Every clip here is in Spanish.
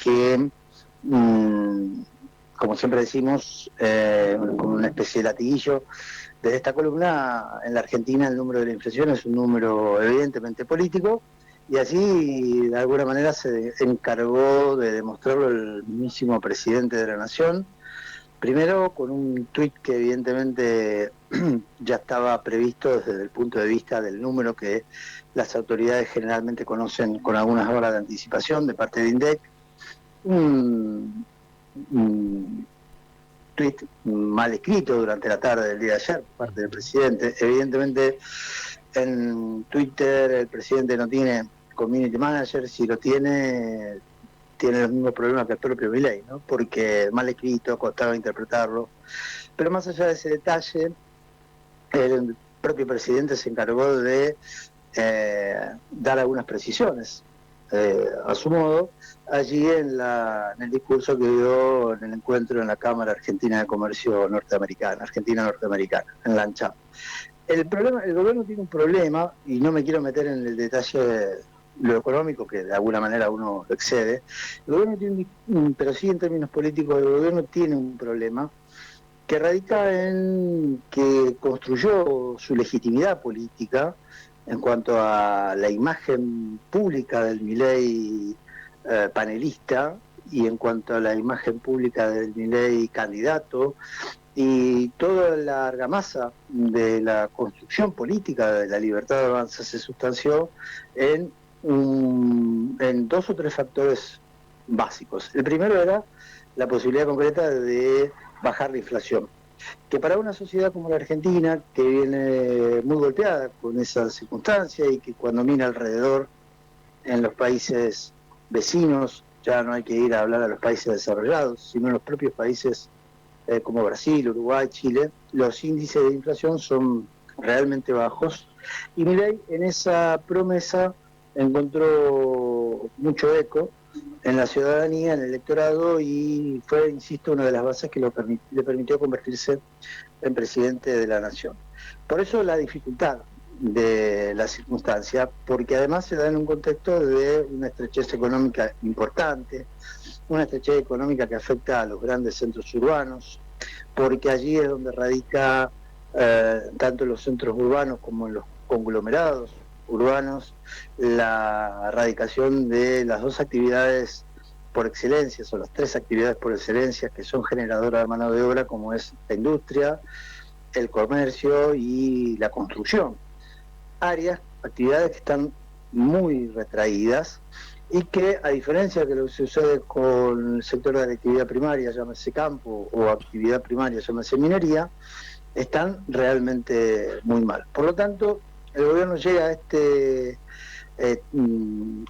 que, como siempre decimos, con una especie de latiguillo, desde esta columna, en la Argentina el número de la inflación es un número evidentemente político, y así de alguna manera se encargó de demostrarlo el mismísimo presidente de la Nación, primero con un tuit que evidentemente ya estaba previsto desde el punto de vista del número que las autoridades generalmente conocen con algunas horas de anticipación de parte de INDEC, un tuit mal escrito durante la tarde del día de ayer por parte del presidente. Evidentemente en Twitter el presidente no tiene community manager, si lo tiene los mismos problemas que el propio Milei, ¿no? Porque mal escrito, costaba interpretarlo. Pero más allá de ese detalle, el propio presidente se encargó de dar algunas precisiones a su modo allí en el discurso que dio en el encuentro en la Cámara Argentina de Comercio Norteamericana, Argentina-Norteamericana, en la ANCHAM. El gobierno tiene un problema, y no me quiero meter en el detalle de lo económico, que de alguna manera uno lo excede. El gobierno tiene pero sí en términos políticos, el gobierno tiene un problema que radica en que construyó su legitimidad política en cuanto a la imagen pública del Milei panelista, y en cuanto a la imagen pública del Milei candidato, y toda la argamasa de la construcción política de la libertad de avanza se sustanció en dos o tres factores básicos. El primero era la posibilidad concreta de bajar la inflación, que para una sociedad como la Argentina, que viene muy golpeada con esa circunstancia y que cuando mira alrededor en los países vecinos, ya no hay que ir a hablar a los países desarrollados, sino en los propios países como Brasil, Uruguay, Chile, los índices de inflación son realmente bajos, y Milei en esa promesa encontró mucho eco en la ciudadanía, en el electorado, y fue, insisto, una de las bases que le permitió convertirse en presidente de la Nación. Por eso la dificultad de la circunstancia, porque además se da en un contexto de una estrechez económica importante, una estrechez económica que afecta a los grandes centros urbanos, porque allí es donde radica tanto en los centros urbanos como en los conglomerados urbanos la radicación de las dos actividades por excelencia, son las tres actividades por excelencia que son generadoras de mano de obra, como es la industria, el comercio y la construcción. Actividades que están muy retraídas y que, a diferencia de lo que sucede con el sector de la actividad primaria, llámese campo, o actividad primaria, llámese minería, están realmente muy mal. Por lo tanto, el gobierno llega a este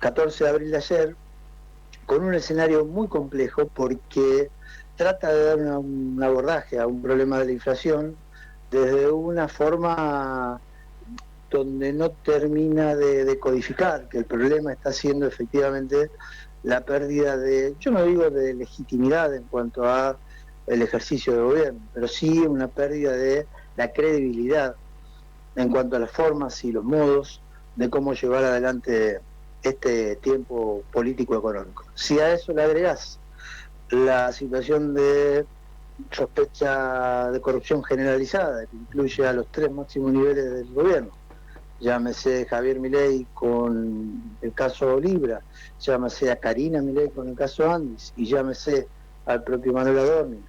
14 de abril de ayer con un escenario muy complejo, porque trata de dar un abordaje a un problema de la inflación desde una forma donde no termina de codificar que el problema está siendo efectivamente la pérdida de, yo no digo de legitimidad en cuanto a el ejercicio de gobierno, pero sí una pérdida de la credibilidad en cuanto a las formas y los modos de cómo llevar adelante este tiempo político-económico. Si a eso le agregás la situación de sospecha de corrupción generalizada, que incluye a los tres máximos niveles del gobierno, llámese Javier Milei con el caso Libra, llámese a Karina Milei con el caso Andis, y llámese al propio Manuel Adorni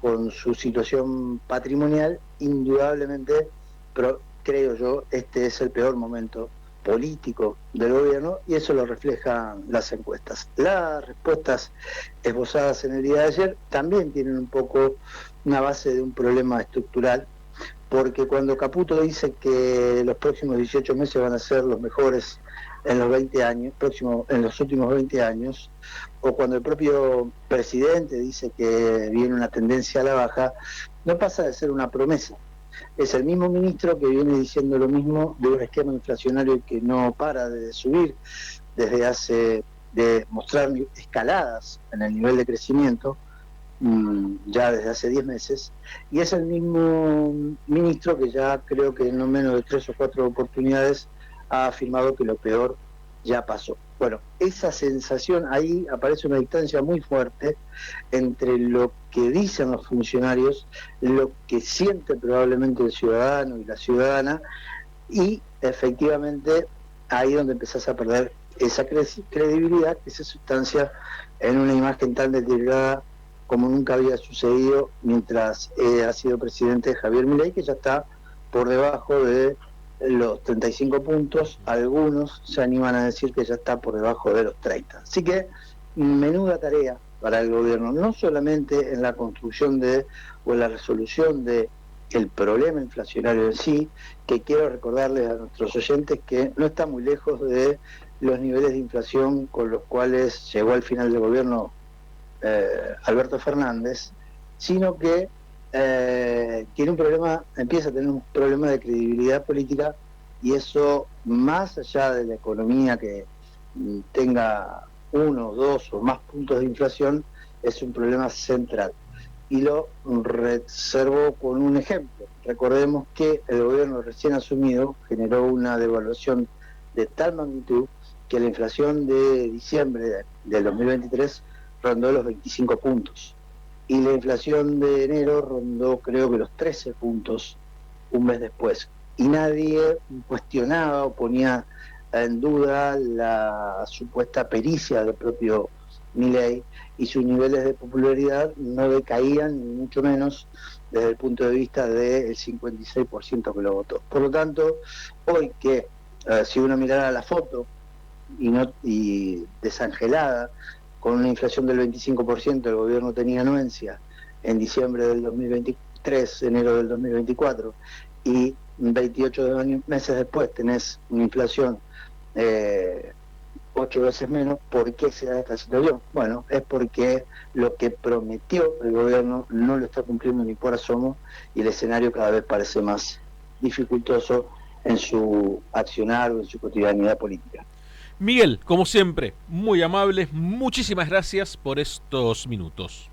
con su situación patrimonial, indudablemente, pero creo yo, este es el peor momento político del gobierno, y eso lo reflejan las encuestas. Las respuestas esbozadas en el día de ayer también tienen un poco una base de un problema estructural, porque cuando Caputo dice que los próximos 18 meses van a ser los mejores en los 20 años, en los últimos 20 años, o cuando el propio presidente dice que viene una tendencia a la baja, no pasa de ser una promesa. Es el mismo ministro que viene diciendo lo mismo de un esquema inflacionario que no para de subir de mostrar escaladas en el nivel de crecimiento, ya desde hace 10 meses, y es el mismo ministro que ya creo que en no menos de 3 o 4 oportunidades ha afirmado que lo peor ya pasó. Bueno, esa sensación, ahí aparece una distancia muy fuerte entre lo que dicen los funcionarios, lo que siente probablemente el ciudadano y la ciudadana, y efectivamente ahí donde empezás a perder esa credibilidad que se sustancia en una imagen tan deteriorada como nunca había sucedido mientras ha sido presidente Javier Milei, que ya está por debajo de los 35 puntos. Algunos se animan a decir que ya está por debajo de los 30. Así que menuda tarea para el gobierno, no solamente en la construcción o en la resolución de el problema inflacionario en sí, que quiero recordarles a nuestros oyentes que no está muy lejos de los niveles de inflación con los cuales llegó al final del gobierno Alberto Fernández, sino que empieza a tener un problema de credibilidad política, y eso, más allá de la economía que tenga uno, dos o más puntos de inflación, es un problema central. Y lo reservo con un ejemplo. Recordemos que el gobierno recién asumido generó una devaluación de tal magnitud que la inflación de diciembre del 2023 rondó los 25 puntos. Y la inflación de enero rondó, creo que los 13 puntos un mes después. Y nadie cuestionaba o ponía en duda la supuesta pericia del propio Milei, y sus niveles de popularidad no decaían, ni mucho menos desde el punto de vista del 56% que lo votó. Por lo tanto, hoy que si uno mirara la foto y desangelada, con una inflación del 25%, el gobierno tenía anuencia en diciembre del 2023, enero del 2024, y 28 meses después tenés una inflación 8 veces menos. ¿Por qué se da esta situación? Bueno, es porque lo que prometió el gobierno no lo está cumpliendo ni por asomo, y el escenario cada vez parece más dificultoso en su accionar o en su cotidianidad política. Miguel, como siempre, muy amable, muchísimas gracias por estos minutos.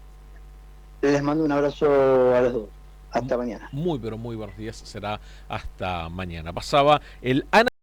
Les mando un abrazo a los dos. Hasta mañana. Muy, pero muy buenos días, será hasta mañana. Pasaba el